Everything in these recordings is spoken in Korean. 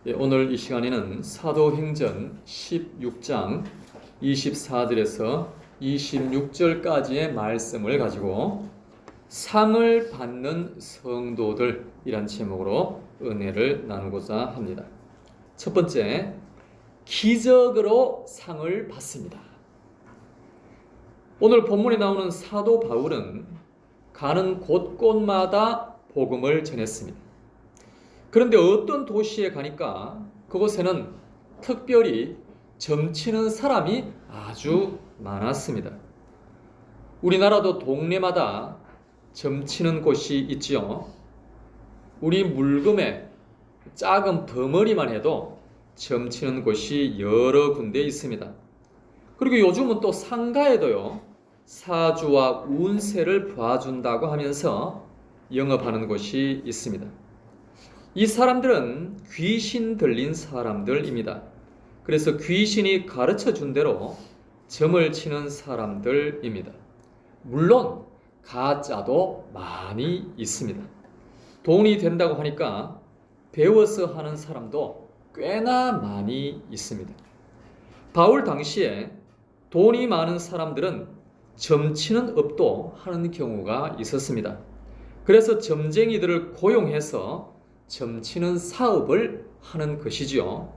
오늘 이 시간에는 사도행전 16장 24절에서 26절까지의 말씀을 가지고 상을 받는 성도들이란 제목으로 은혜를 나누고자 합니다. 첫 번째, 기적으로 상을 받습니다. 오늘 본문에 나오는 사도 바울은 가는 곳곳마다 복음을 전했습니다. 그런데 어떤 도시에 가니까 그곳에는 특별히 점치는 사람이 아주 많았습니다. 우리나라도 동네마다 점치는 곳이 있지요. 우리 물금에 작은 덩어리만 해도 점치는 곳이 여러 군데 있습니다. 그리고 요즘은 또 상가에도요, 사주와 운세를 봐준다고 하면서 영업하는 곳이 있습니다. 이 사람들은 귀신 들린 사람들입니다. 그래서 귀신이 가르쳐 준 대로 점을 치는 사람들입니다. 물론 가짜도 많이 있습니다. 돈이 된다고 하니까 배워서 하는 사람도 꽤나 많이 있습니다. 바울 당시에 돈이 많은 사람들은 점치는 업도 하는 경우가 있었습니다. 그래서 점쟁이들을 고용해서 점치는 사업을 하는 것이지요.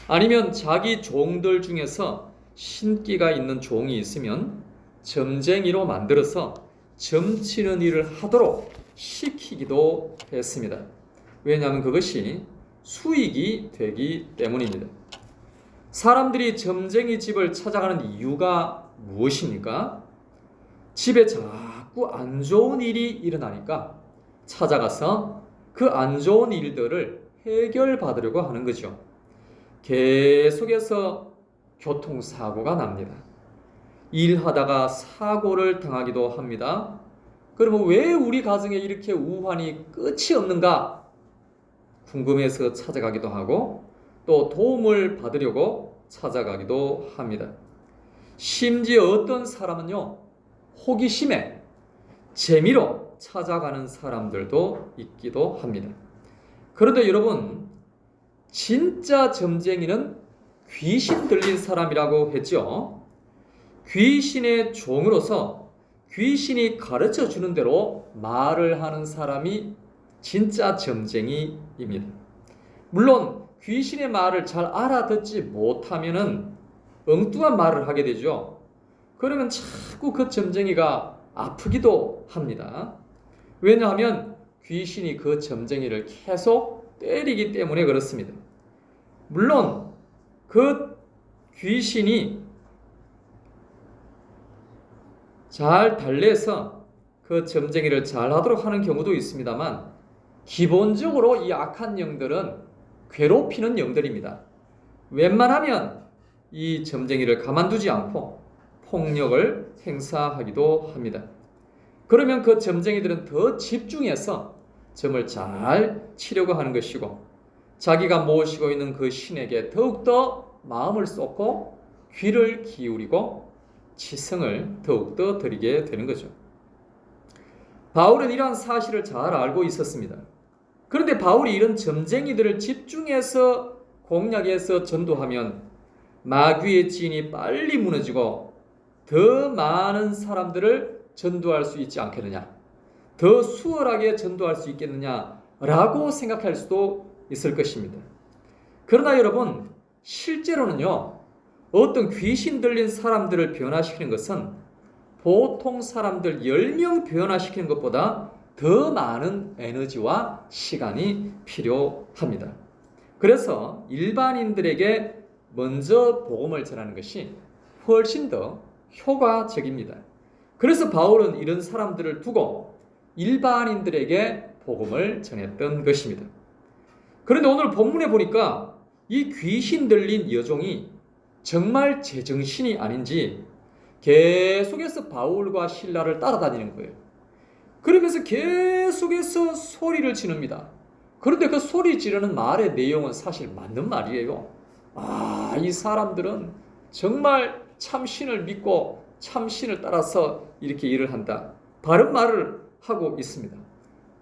아니면 자기 종들 중에서 신기가 있는 종이 있으면 점쟁이로 만들어서 점치는 일을 하도록 시키기도 했습니다. 왜냐하면 그것이 수익이 되기 때문입니다. 사람들이 점쟁이 집을 찾아가는 이유가 무엇입니까? 집에 자꾸 안 좋은 일이 일어나니까 찾아가서 그 안 좋은 일들을 해결받으려고 하는 거죠. 계속해서 교통사고가 납니다. 일하다가 사고를 당하기도 합니다. 그러면 왜 우리 가정에 이렇게 우환이 끝이 없는가 궁금해서 찾아가기도 하고 또 도움을 받으려고 찾아가기도 합니다. 심지어 어떤 사람은요, 호기심에 재미로 찾아가는 사람들도 있기도 합니다. 그런데 여러분, 진짜 점쟁이는 귀신 들린 사람이라고 했죠. 귀신의 종으로서 귀신이 가르쳐 주는 대로 말을 하는 사람이 진짜 점쟁이입니다. 물론 귀신의 말을 잘 알아듣지 못하면은 엉뚱한 말을 하게 되죠. 그러면 자꾸 그 점쟁이가 아프기도 합니다. 왜냐하면 귀신이 그 점쟁이를 계속 때리기 때문에 그렇습니다. 물론 그 귀신이 잘 달래서 그 점쟁이를 잘 하도록 하는 경우도 있습니다만 기본적으로 이 악한 영들은 괴롭히는 영들입니다. 웬만하면 이 점쟁이를 가만두지 않고 폭력을 행사하기도 합니다. 그러면 그 점쟁이들은 더 집중해서 점을 잘 치려고 하는 것이고 자기가 모시고 있는 그 신에게 더욱더 마음을 쏟고 귀를 기울이고 치성을 더욱더 드리게 되는 거죠. 바울은 이러한 사실을 잘 알고 있었습니다. 그런데 바울이 이런 점쟁이들을 집중해서 공략해서 전도하면 마귀의 진이 빨리 무너지고 더 많은 사람들을 전도할 수 있지 않겠느냐, 더 수월하게 전도할 수 있겠느냐라고 생각할 수도 있을 것입니다. 그러나 여러분, 실제로는요, 어떤 귀신 들린 사람들을 변화시키는 것은 보통 사람들 10명 변화시키는 것보다 더 많은 에너지와 시간이 필요합니다. 그래서 일반인들에게 먼저 복음을 전하는 것이 훨씬 더 효과적입니다. 그래서 바울은 이런 사람들을 두고 일반인들에게 복음을 전했던 것입니다. 그런데 오늘 본문에 보니까 이 귀신 들린 여종이 정말 제정신이 아닌지 계속해서 바울과 실라를 따라다니는 거예요. 그러면서 계속해서 소리를 지릅니다. 그런데 그 소리 지르는 말의 내용은 사실 맞는 말이에요. 이 사람들은 정말 참신을 믿고 참신을 따라서 이렇게 일을 한다. 바른 말을 하고 있습니다.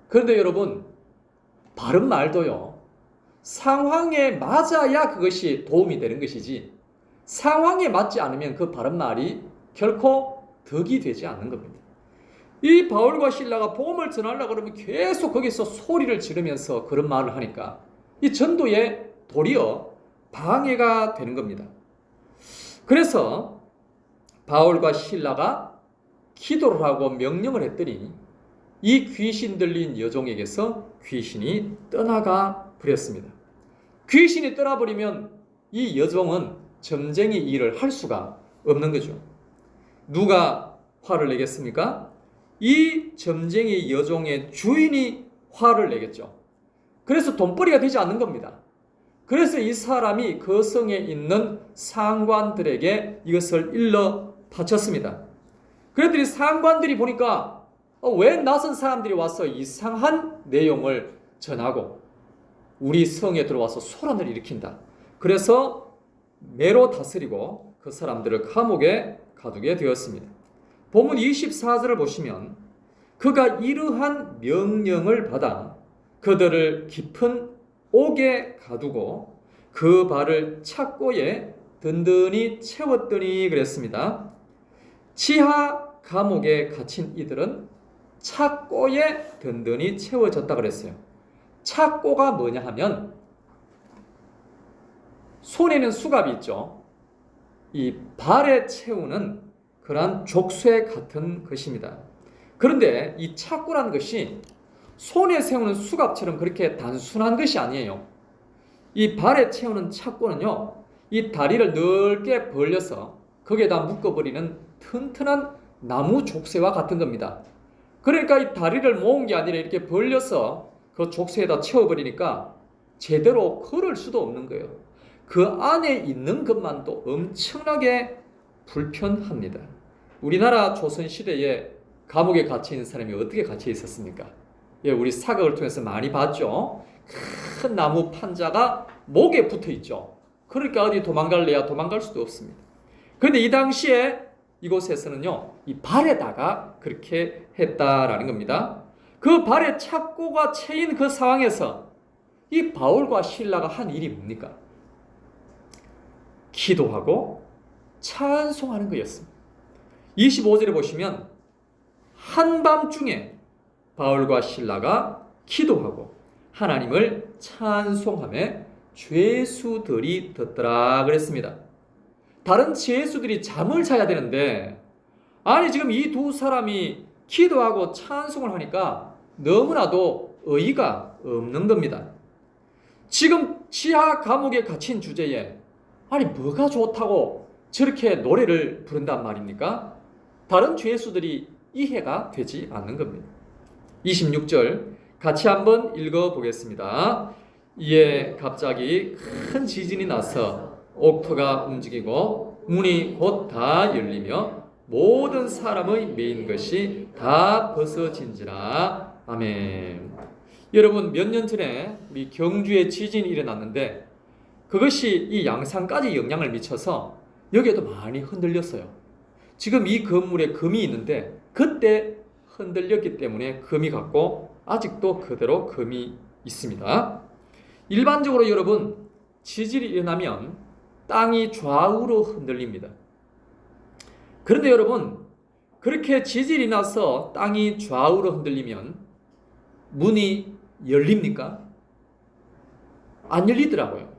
그런데 여러분, 바른 말도요, 상황에 맞아야 그것이 도움이 되는 것이지 상황에 맞지 않으면 그 바른 말이 결코 덕이 되지 않는 겁니다. 이 바울과 실라가 복음을 전하려고 그러면 계속 거기서 소리를 지르면서 그런 말을 하니까 이 전도에 도리어 방해가 되는 겁니다. 그래서 바울과 실라가 기도를 하고 명령을 했더니 이 귀신 들린 여종에게서 귀신이 떠나가 버렸습니다. 귀신이 떠나버리면 이 여종은 점쟁이 일을 할 수가 없는 거죠. 누가 화를 내겠습니까? 이 점쟁이 여종의 주인이 화를 내겠죠. 그래서 돈벌이가 되지 않는 겁니다. 그래서 이 사람이 그 성에 있는 상관들에게 이것을 일러 바쳤습니다. 그랬더니 상관들이 보니까 왜 낯선 사람들이 와서 이상한 내용을 전하고 우리 성에 들어와서 소란을 일으킨다. 그래서 매로 다스리고 그 사람들을 감옥에 가두게 되었습니다. 본문 24절을 보시면 그가 이러한 명령을 받아 그들을 깊은 옥에 가두고 그 발을 착고에 든든히 채웠더니 그랬습니다. 지하 감옥에 갇힌 이들은 착고에 든든히 채워졌다 그랬어요. 착고가 뭐냐 하면 손에는 수갑이 있죠. 이 발에 채우는 그러한 족쇄 같은 것입니다. 그런데 이 착고라는 것이 손에 세우는 수갑처럼 그렇게 단순한 것이 아니에요. 이 발에 채우는 착고는요, 이 다리를 넓게 벌려서 거기에다 묶어버리는 튼튼한 나무 족쇄와 같은 겁니다. 그러니까 이 다리를 모은 게 아니라 이렇게 벌려서 그 족쇄에다 채워버리니까 제대로 걸을 수도 없는 거예요. 그 안에 있는 것만도 엄청나게 불편합니다. 우리나라 조선시대에 감옥에 갇혀 있는 사람이 어떻게 갇혀 있었습니까? 예, 우리 사극을 통해서 많이 봤죠. 큰 나무 판자가 목에 붙어 있죠. 그러니까 어디 도망갈래야 도망갈 수도 없습니다. 그런데 이 당시에 이곳에서는요, 이 발에다가 그렇게 했다라는 겁니다. 그 발에 착고가 채인 그 상황에서 이 바울과 실라가 한 일이 뭡니까? 기도하고 찬송하는 거였습니다. 25절에 보시면 한밤중에 바울과 실라가 기도하고 하나님을 찬송하며 죄수들이 듣더라 그랬습니다. 다른 죄수들이 잠을 자야 되는데 아니 지금 이 두 사람이 기도하고 찬송을 하니까 너무나도 어이가 없는 겁니다. 지금 지하 감옥에 갇힌 주제에 아니 뭐가 좋다고 저렇게 노래를 부른단 말입니까? 다른 죄수들이 이해가 되지 않는 겁니다. 26절 같이 한번 읽어보겠습니다. 이에 갑자기 큰 지진이 나서 옥토가 움직이고 문이 곧 다 열리며 모든 사람의 메인 것이 다 벗어진지라. 아멘. 여러분 몇 년 전에 우리 경주에 지진이 일어났는데 그것이 이 양산까지 영향을 미쳐서 여기에도 많이 흔들렸어요. 지금 이 건물에 금이 있는데 그때 흔들렸기 때문에 금이 갔고 아직도 그대로 금이 있습니다. 일반적으로 여러분 지진이 일어나면 땅이 좌우로 흔들립니다. 그런데 여러분 그렇게 지진이 나서 땅이 좌우로 흔들리면 문이 열립니까? 안 열리더라고요.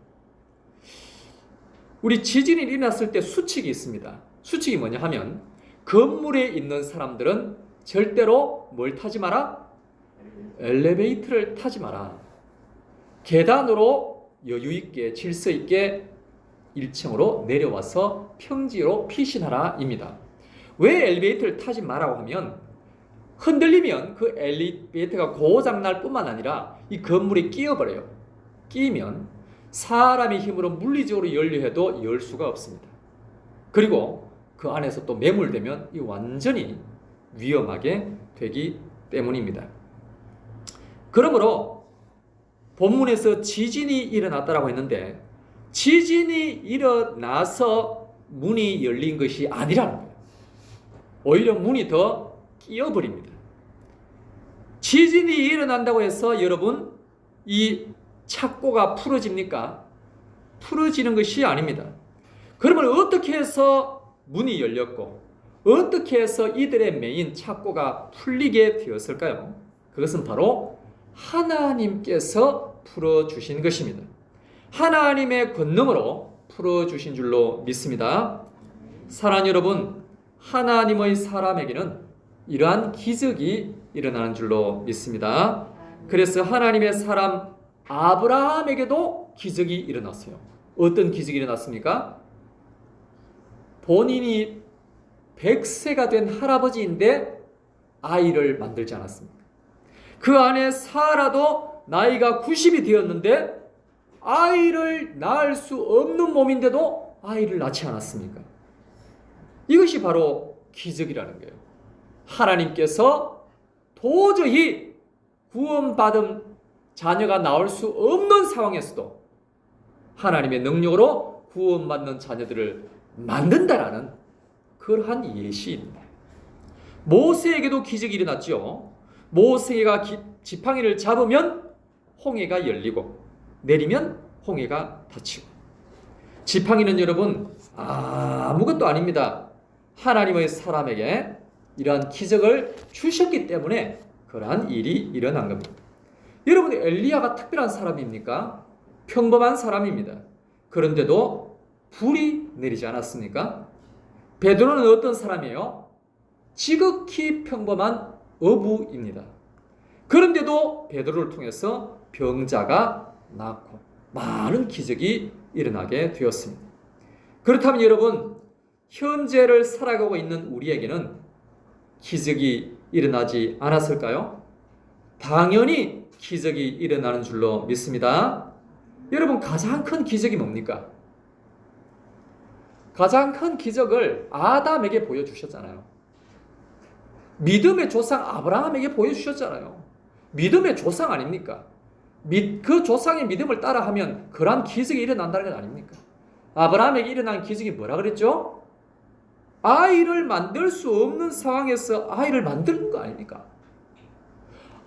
우리 지진이 일어났을 때 수칙이 있습니다. 수칙이 뭐냐 하면 건물에 있는 사람들은 절대로 뭘 타지 마라? 엘리베이터를 타지 마라. 계단으로 여유있게 질서있게 1층으로 내려와서 평지로 피신하라 입니다. 왜 엘리베이터를 타지 마라고 하면 흔들리면 그 엘리베이터가 고장날 뿐만 아니라 이 건물에 끼어버려요. 끼면 사람의 힘으로 물리적으로 열려 해도 열 수가 없습니다. 그리고 그 안에서 또 매몰되면 이 완전히 위험하게 되기 때문입니다. 그러므로 본문에서 지진이 일어났다라고 했는데 지진이 일어나서 문이 열린 것이 아니라는 거예요. 오히려 문이 더 끼어버립니다. 지진이 일어난다고 해서 여러분 이 착고가 풀어집니까? 풀어지는 것이 아닙니다. 그러면 어떻게 해서 문이 열렸고 어떻게 해서 이들의 메인 착고가 풀리게 되었을까요? 그것은 바로 하나님께서 풀어주신 것입니다. 하나님의 권능으로 풀어주신 줄로 믿습니다. 사랑하는 여러분, 하나님의 사람에게는 이러한 기적이 일어나는 줄로 믿습니다. 그래서 하나님의 사람 아브라함에게도 기적이 일어났어요. 어떤 기적이 일어났습니까? 본인이 100세가 된 할아버지인데 아이를 만들지 않았습니까? 그 안에 사라도 나이가 90이 되었는데 아이를 낳을 수 없는 몸인데도 아이를 낳지 않았습니까? 이것이 바로 기적이라는 거예요. 하나님께서 도저히 구원받은 자녀가 나올 수 없는 상황에서도 하나님의 능력으로 구원받는 자녀들을 만든다라는 그러한 예시입니다. 모세에게도 기적이 일어났죠. 모세가 지팡이를 잡으면 홍해가 열리고 내리면 홍해가 닫히고. 지팡이는 여러분 아무것도 아닙니다. 하나님의 사람에게 이러한 기적을 주셨기 때문에 그러한 일이 일어난 겁니다. 여러분, 엘리야가 특별한 사람입니까? 평범한 사람입니다. 그런데도 불이 내리지 않았습니까? 베드로는 어떤 사람이에요? 지극히 평범한 어부입니다. 그런데도 베드로를 통해서 병자가 낫고 많은 기적이 일어나게 되었습니다. 그렇다면 여러분, 현재를 살아가고 있는 우리에게는 기적이 일어나지 않았을까요? 당연히 기적이 일어나는 줄로 믿습니다. 여러분, 가장 큰 기적이 뭡니까? 가장 큰 기적을 아담에게 보여주셨잖아요. 믿음의 조상 아브라함에게 보여주셨잖아요. 믿음의 조상 아닙니까? 그 조상의 믿음을 따라하면 그러한 기적이 일어난다는 건 아닙니까? 아브라함에게 일어난 기적이 뭐라 그랬죠? 아이를 만들 수 없는 상황에서 아이를 만드는 거 아닙니까?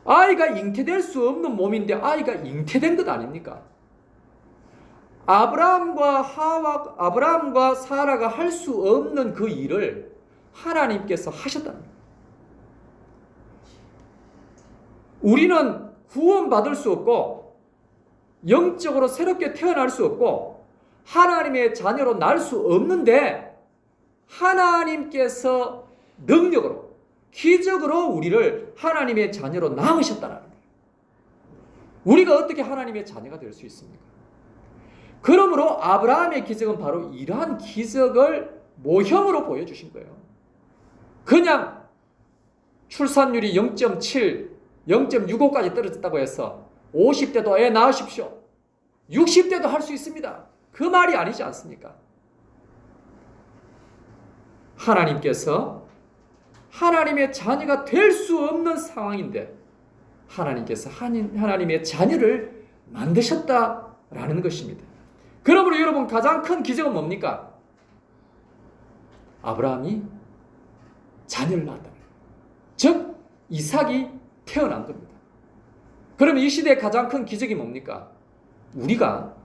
아이가 잉태될 수 없는 몸인데 아이가 잉태된 것 아닙니까? 아브라함과 사라가 할 수 없는 그 일을 하나님께서 하셨다는 거예요. 우리는 구원받을 수 없고 영적으로 새롭게 태어날 수 없고 하나님의 자녀로 날 수 없는데 하나님께서 능력으로 기적으로 우리를 하나님의 자녀로 낳으셨다는 거예요. 우리가 어떻게 하나님의 자녀가 될 수 있습니까? 그러므로 아브라함의 기적은 바로 이러한 기적을 모형으로 보여주신 거예요. 그냥 출산율이 0.7, 0.65까지 떨어졌다고 해서 50대도 애 낳으십시오. 60대도 할 수 있습니다. 그 말이 아니지 않습니까? 하나님께서 하나님의 자녀가 될 수 없는 상황인데 하나님께서 하나님의 자녀를 만드셨다라는 것입니다. 그러므로 여러분, 가장 큰 기적은 뭡니까? 아브라함이 자녀를 낳았다. 즉 이삭이 태어난 겁니다. 그러면 이 시대의 가장 큰 기적이 뭡니까? 우리가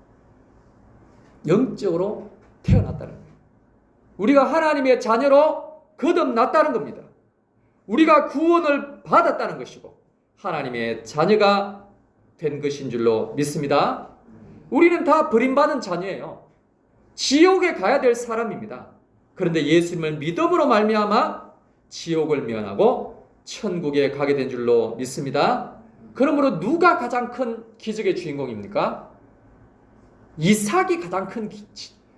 영적으로 태어났다는 거예요. 우리가 하나님의 자녀로 거듭났다는 겁니다. 우리가 구원을 받았다는 것이고 하나님의 자녀가 된 것인 줄로 믿습니다. 우리는 다 버림받은 자녀예요. 지옥에 가야 될 사람입니다. 그런데 예수님을 믿음으로 말미암아 지옥을 면하고 천국에 가게 된 줄로 믿습니다. 그러므로 누가 가장 큰 기적의 주인공입니까? 이삭이 가장 큰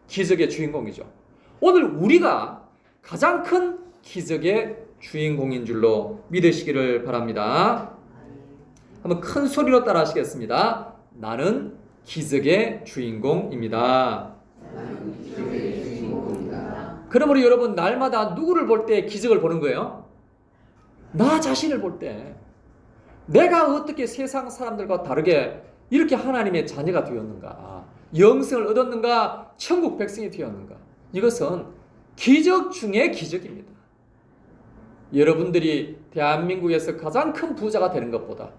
기적의 주인공이죠. 오늘 우리가 가장 큰 기적의 주인공인 줄로 믿으시기를 바랍니다. 한번 큰 소리로 따라 하시겠습니다. 나는 기적의 주인공입니다. 그러므로 여러분, 날마다 누구를 볼 때 기적을 보는 거예요? 나 자신을 볼 때 내가 어떻게 세상 사람들과 다르게 이렇게 하나님의 자녀가 되었는가, 영생을 얻었는가, 천국 백성이 되었는가. 이것은 기적 중에 기적입니다. 여러분들이 대한민국에서 가장 큰 부자가 되는 것보다,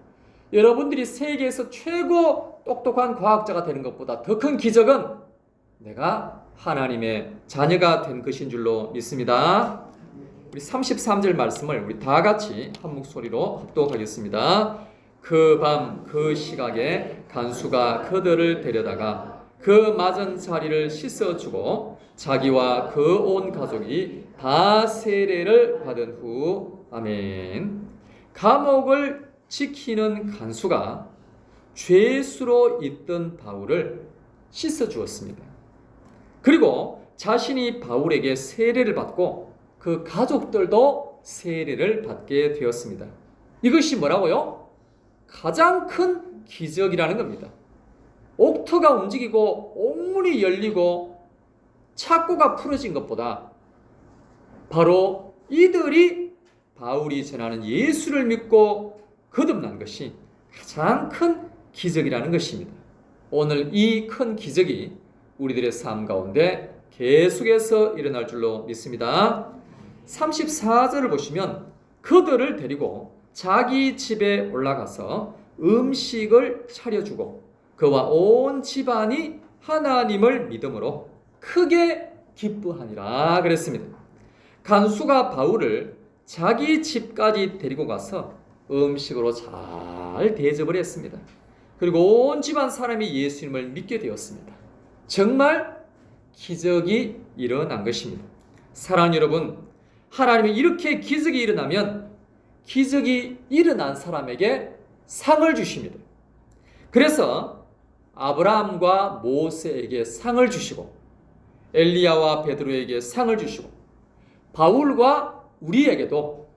여러분들이 세계에서 최고 똑똑한 과학자가 되는 것보다 더 큰 기적은 내가 하나님의 자녀가 된 것인 줄로 믿습니다. 우리 33절 말씀을 우리 다 같이 한 목소리로 합독하겠습니다. 그 밤 그 시각에 간수가 그들을 데려다가 그 맞은 자리를 씻어주고 자기와 그 온 가족이 다 세례를 받은 후 아멘. 감옥을 지키는 간수가 죄수로 있던 바울을 씻어주었습니다. 그리고 자신이 바울에게 세례를 받고 그 가족들도 세례를 받게 되었습니다. 이것이 뭐라고요? 가장 큰 기적이라는 겁니다. 옥토가 움직이고 옥문이 열리고 착고가 풀어진 것보다 바로 이들이 바울이 전하는 예수를 믿고 거듭난 것이 가장 큰 기적이라는 것입니다. 오늘 이 큰 기적이 우리들의 삶 가운데 계속해서 일어날 줄로 믿습니다. 34절을 보시면 그들을 데리고 자기 집에 올라가서 음식을 차려주고 그와 온 집안이 하나님을 믿음으로 크게 기뻐하니라 그랬습니다. 간수가 바울을 자기 집까지 데리고 가서 음식으로 잘 대접을 했습니다. 그리고 온 집안 사람이 예수님을 믿게 되었습니다. 정말 기적이 일어난 것입니다. 사랑하는 여러분, 하나님이 이렇게 기적이 일어나면 기적이 일어난 사람에게 상을 주십니다. 그래서 아브라함과 모세에게 상을 주시고 엘리야와 베드로에게 상을 주시고 바울과 우리에게도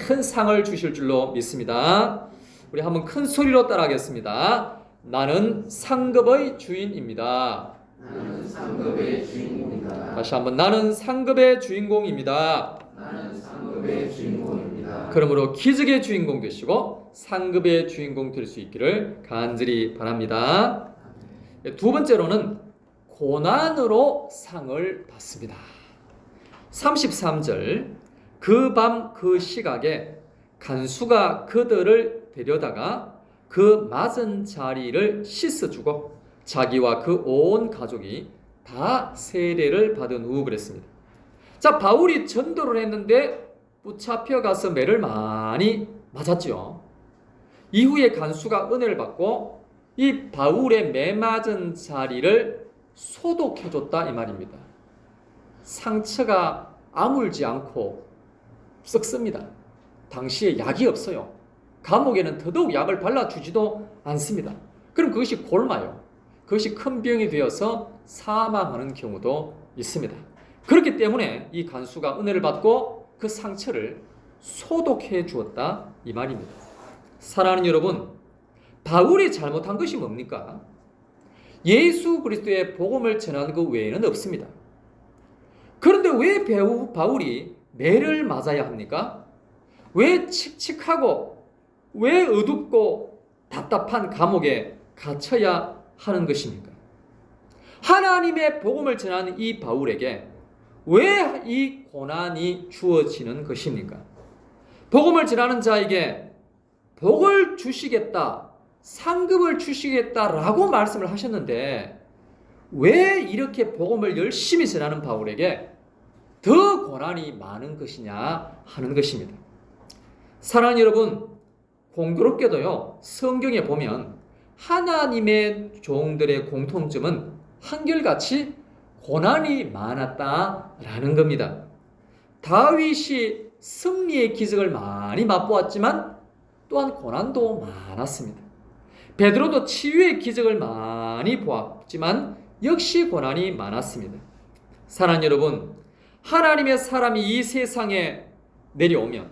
큰 상을 주실 줄로 믿습니다. 우리 한번 큰 소리로 따라하겠습니다. 나는 상급의 주인입니다. 나는 상급의 주인공이다. 다시 한번 나는 상급의 주인공입니다. 나는 상급의 주인공입니다. 그러므로 기적의 주인공 되시고 상급의 주인공 될 수 있기를 간절히 바랍니다. 두 번째로는 고난으로 상을 받습니다. 33절 그 밤 그 시각에 간수가 그들을 데려다가 그 맞은 자리를 씻어주고 자기와 그 온 가족이 다 세례를 받은 후 그랬습니다. 자, 바울이 전도를 했는데 붙잡혀 가서 매를 많이 맞았죠. 이후에 간수가 은혜를 받고 이 바울의 매 맞은 자리를 소독해줬다 이 말입니다. 상처가 아물지 않고 썩습니다. 당시에 약이 없어요. 감옥에는 더더욱 약을 발라주지도 않습니다. 그럼 그것이 골마요. 그것이 큰 병이 되어서 사망하는 경우도 있습니다. 그렇기 때문에 이 간수가 은혜를 받고 그 상처를 소독해 주었다 이 말입니다. 사랑하는 여러분, 바울이 잘못한 것이 뭡니까? 예수 그리스도의 복음을 전하는 것 외에는 없습니다. 그런데 왜 바울이 매를 맞아야 합니까? 왜 칙칙하고 왜 어둡고 답답한 감옥에 갇혀야 하는 것입니까? 하나님의 복음을 전하는 이 바울에게 왜 이 고난이 주어지는 것입니까? 복음을 전하는 자에게 복을 주시겠다, 상급을 주시겠다라고 말씀을 하셨는데 왜 이렇게 복음을 열심히 전하는 바울에게 더 고난이 많은 것이냐 하는 것입니다. 사랑하는 여러분, 공교롭게도요, 성경에 보면 하나님의 종들의 공통점은 한결같이 고난이 많았다라는 겁니다. 다윗이 승리의 기적을 많이 맛보았지만 또한 고난도 많았습니다. 베드로도 치유의 기적을 많이 보았지만 역시 고난이 많았습니다. 사랑하는 여러분, 하나님의 사람이 이 세상에 내려오면,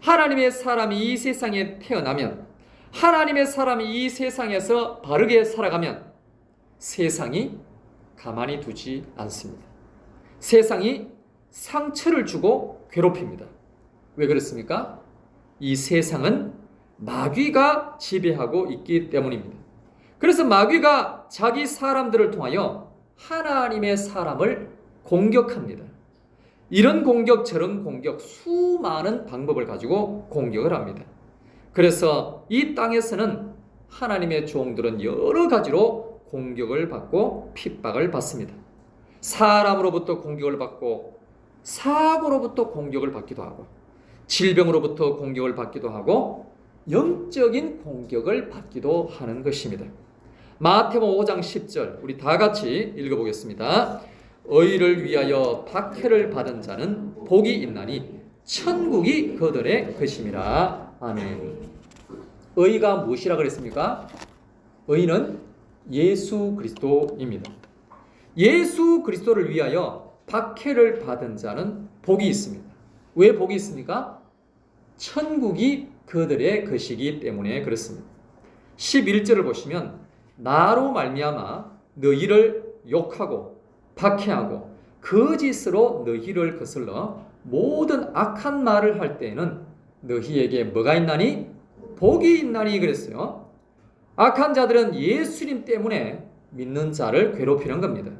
하나님의 사람이 이 세상에 태어나면, 하나님의 사람이 이 세상에서 바르게 살아가면 세상이 가만히 두지 않습니다. 세상이 상처를 주고 괴롭힙니다. 왜 그렇습니까? 이 세상은 마귀가 지배하고 있기 때문입니다. 그래서 마귀가 자기 사람들을 통하여 하나님의 사람을 공격합니다. 이런 공격 저런 공격 수많은 방법을 가지고 공격을 합니다. 그래서 이 땅에서는 하나님의 종들은 여러 가지로 공격을 받고 핍박을 받습니다. 사람으로부터 공격을 받고 사고로부터 공격을 받기도 하고 질병으로부터 공격을 받기도 하고 영적인 공격을 받기도 하는 것입니다. 마태복음 5장 10절 우리 다 같이 읽어보겠습니다. 의를 위하여 박해를 받은 자는 복이 있나니 천국이 그들의 것임이라. 아멘. 의가 무엇이라 그랬습니까? 의는 예수 그리스도입니다. 예수 그리스도를 위하여 박해를 받은 자는 복이 있습니다. 왜 복이 있습니까? 천국이 그들의 것이기 때문에 그렇습니다. 11절을 보시면 나로 말미암아 너희를 욕하고 박해하고 거짓으로 너희를 거슬러 모든 악한 말을 할 때에는 너희에게 뭐가 있나니? 복이 있나니 그랬어요. 악한 자들은 예수님 때문에 믿는 자를 괴롭히는 겁니다.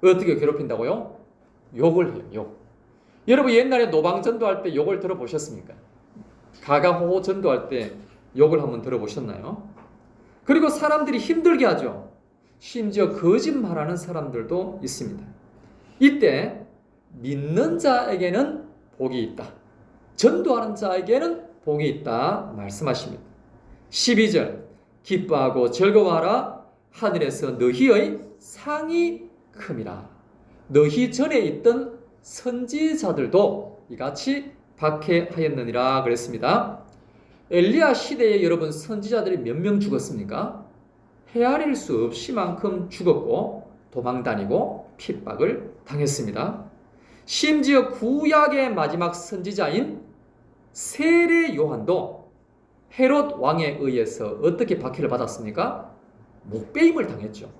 어떻게 괴롭힌다고요? 욕을 해요. 욕. 여러분 옛날에 노방 전도할 때 욕을 들어보셨습니까? 가가호호 전도할 때 욕을 한번 들어보셨나요? 그리고 사람들이 힘들게 하죠. 심지어 거짓말하는 사람들도 있습니다. 이때 믿는 자에게는 복이 있다. 전도하는 자에게는 복이 있다 말씀하십니다. 12절 기뻐하고 즐거워하라 하늘에서 너희의 상이 큼이라. 너희 전에 있던 선지자들도 이같이 박해하였느니라 그랬습니다. 엘리야 시대에 여러분 선지자들이 몇 명 죽었습니까? 헤아릴 수 없이 만큼 죽었고 도망다니고 핍박을 당했습니다. 심지어 구약의 마지막 선지자인 세례 요한도 헤롯 왕에 의해서 어떻게 박해를 받았습니까? 목베임을 당했죠.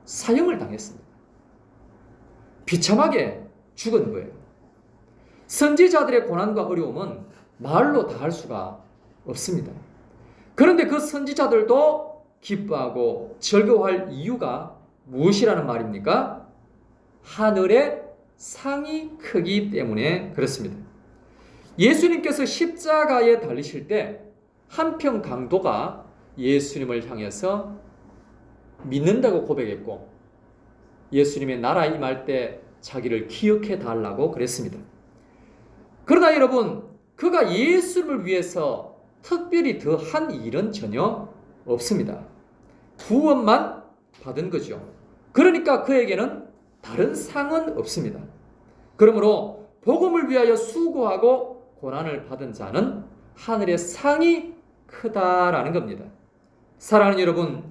사형을 당했습니다. 비참하게 죽은 거예요. 선지자들의 고난과 어려움은 말로 다 할 수가 없습니다. 그런데 그 선지자들도 기뻐하고 즐거워할 이유가 무엇이라는 말입니까? 하늘의 상이 크기 때문에 그렇습니다. 예수님께서 십자가에 달리실 때 한편 강도가 예수님을 향해서 믿는다고 고백했고 예수님의 나라에 임할 때 자기를 기억해 달라고 그랬습니다. 그러나 여러분 그가 예수를 위해서 특별히 더 한 일은 전혀 없습니다. 구원만 받은 거죠. 그러니까 그에게는 다른 상은 없습니다. 그러므로 복음을 위하여 수고하고 고난을 받은 자는 하늘의 상이 크다라는 겁니다. 사랑하는 여러분,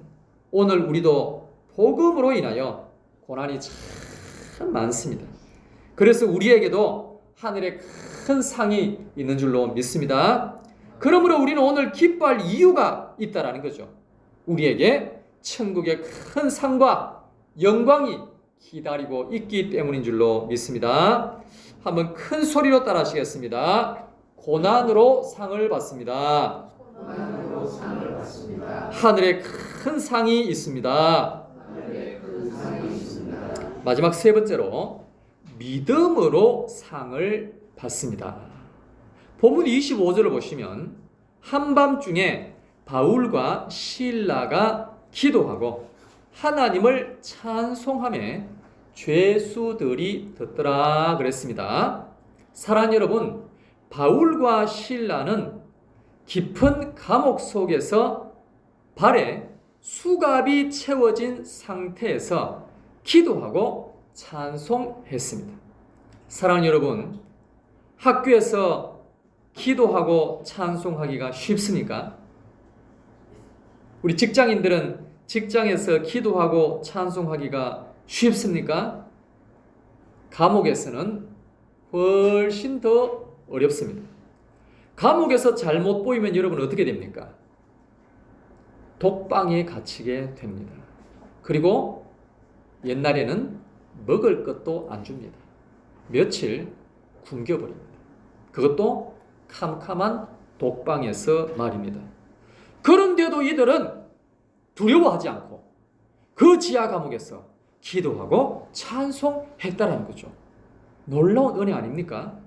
오늘 우리도 복음으로 인하여 고난이 참 많습니다. 그래서 우리에게도 하늘에 큰 상이 있는 줄로 믿습니다. 그러므로 우리는 오늘 기뻐할 이유가 있다라는 거죠. 우리에게 천국의 큰 상과 영광이 기다리고 있기 때문인 줄로 믿습니다. 한번 큰 소리로 따라 하시겠습니다. 고난으로 상을 받습니다. 고난으로 상을 받습니다. 하늘에 큰 상이 있습니다. 하늘에 큰 상이 있습니다. 마지막 세 번째로 믿음으로 상을 받습니다. 본문 25절을 보시면 한밤중에 바울과 실라가 기도하고 하나님을 찬송하며 죄수들이 듣더라 그랬습니다. 사랑하는 여러분, 바울과 실라는 깊은 감옥 속에서 발에 수갑이 채워진 상태에서 기도하고 찬송했습니다. 사랑하는 여러분, 학교에서 기도하고 찬송하기가 쉽습니까? 우리 직장인들은 직장에서 기도하고 찬송하기가 쉽습니까? 감옥에서는 훨씬 더 어렵습니다. 감옥에서 잘못 보이면 여러분 어떻게 됩니까? 독방에 갇히게 됩니다. 그리고 옛날에는 먹을 것도 안 줍니다. 며칠 굶겨버립니다. 그것도 캄캄한 독방에서 말입니다. 그런데도 이들은 두려워하지 않고 그 지하 감옥에서 기도하고 찬송했다라는 거죠. 놀라운 은혜 아닙니까?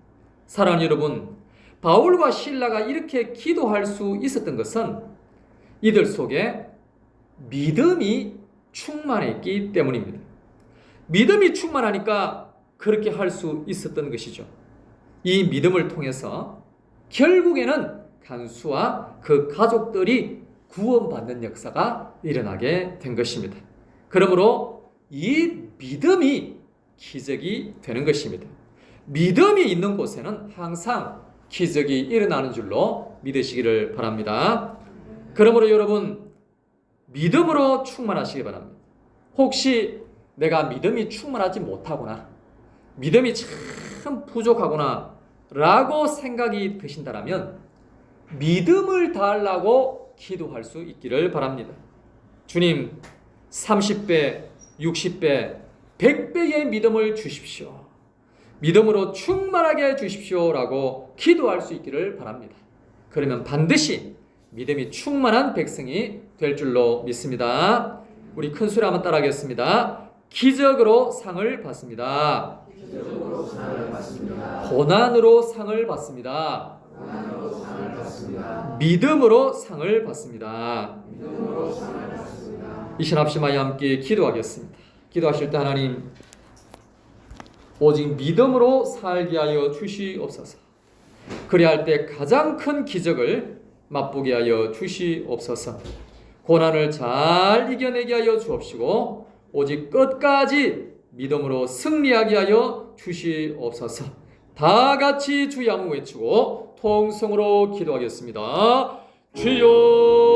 사랑하는 여러분, 바울과 실라가 이렇게 기도할 수 있었던 것은 이들 속에 믿음이 충만했기 때문입니다. 믿음이 충만하니까 그렇게 할 수 있었던 것이죠. 이 믿음을 통해서 결국에는 간수와 그 가족들이 구원받는 역사가 일어나게 된 것입니다. 그러므로 이 믿음이 기적이 되는 것입니다. 믿음이 있는 곳에는 항상 기적이 일어나는 줄로 믿으시기를 바랍니다. 그러므로 여러분, 믿음으로 충만하시기 바랍니다. 혹시 내가 믿음이 충만하지 못하구나, 믿음이 참 부족하구나 라고 생각이 드신다면 믿음을 달라고 기도할 수 있기를 바랍니다. 주님, 30배, 60배, 100배의 믿음을 주십시오. 믿음으로 충만하게 해주십시오 라고 기도할 수 있기를 바랍니다. 그러면 반드시 믿음이 충만한 백성이 될 줄로 믿습니다. 우리 큰 소리 한번 따라하겠습니다. 기적으로 상을 받습니다. 기적으로 상을 받습니다. 고난으로 상을 받습니다. 고난으로 상을 받습니다. 믿음으로 상을 받습니다. 믿음으로 상을 받습니다. 이 시간 합심하여 함께 기도하겠습니다. 기도하실 때 하나님, 오직 믿음으로 살게 하여 주시옵소서. 그리할 때 가장 큰 기적을 맛보게 하여 주시옵소서. 고난을 잘 이겨내게 하여 주옵시고 오직 끝까지 믿음으로 승리하게 하여 주시옵소서. 다 같이 주의 한번 외치고 통성으로 기도하겠습니다. 주여